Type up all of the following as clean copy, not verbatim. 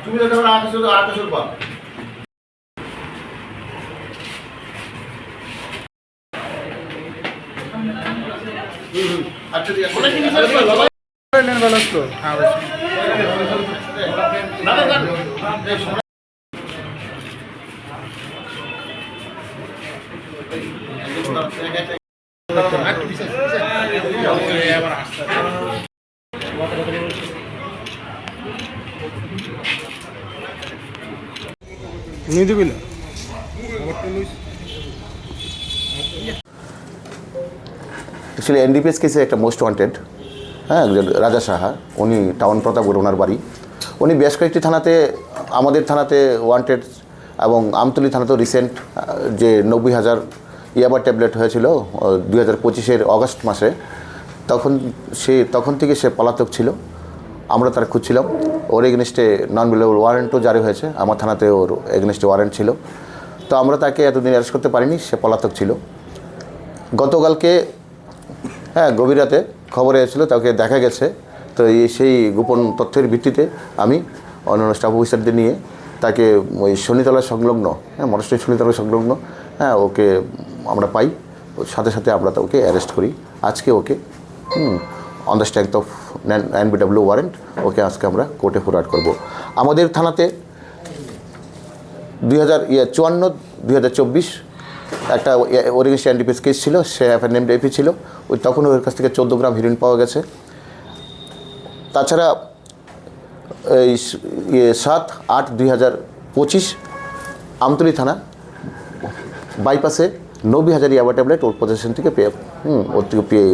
তুমি তো আটশো বা আচ্ছা ঠিক আছে নিয়ে দিবি না অ্যাকচুয়ালি এনডিপিএস কেসে একটা মোস্ট ওয়ান্টেড, হ্যাঁ, রাজা সাহা, উনি টাউন প্রতাপগড় ওনার বাড়ি। উনি বেশ কয়েকটি থানাতে, আমাদের থানাতে ওয়ান্টেড এবং আমতলী থানাতেও রিসেন্ট যে 90,000 ইয়াবা ট্যাবলেট হয়েছিল 2025 অগস্ট মাসে, তখন থেকে সে পলাতক ছিল। আমরা তার খুঁজছিলাম। ওর এগেনস্টে নন বেলেবল ওয়ারেন্টও জারি হয়েছে, আমার থানাতে ওর এগেনস্টে ওয়ারেন্ট ছিল। তো আমরা তাকে এতদিন অ্যারেস্ট করতে পারিনি, সে পলাতক ছিল। গতকালকে হ্যাঁ গভীর রাতে খবর এসেছিলো তাকে দেখা গেছে। তো সেই গোপন তথ্যের ভিত্তিতে আমি অন্যান্য স্টাফ অফিসারদের নিয়ে তাকে ওই শনিতলা সংলগ্ন, হ্যাঁ মনস্ট্রি শনিতলা সংলগ্ন, হ্যাঁ ওকে আমরা পাই। সাথে সাথে আমরা ওকে অ্যারেস্ট করি। আজকে ওকে on the strength of NBW warrant ওকে আজকে আমরা কোর্টে ফরওয়ার্ড করব। আমাদের থানাতে 2024 একটা ওরিগেন্স এনডিপিএস কেস ছিল, সে নেমড এপি ছিল। ওই তখন ওর কাছ থেকে 14 গ্রাম হিরোইন পাওয়া গেছে। তাছাড়া এই 7/8/2025 আমতলী থানা বাইপাসে 90,000 ইয়াবা ট্যাবলেট ওর পজিশন থেকে ওর থেকে পেয়ে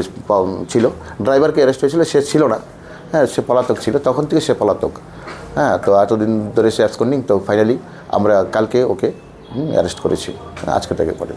ছিল। ড্রাইভারকে অ্যারেস্ট হয়েছিল, সে ছিল না, হ্যাঁ সে পলাতক ছিল, তখন থেকে সে পলাতক। হ্যাঁ তো এতদিন ধরে সে অ্যাবসকন্ডিং। তো ফাইনালি আমরা কালকে ওকে অ্যারেস্ট করেছি, আজকে তাকে পরে।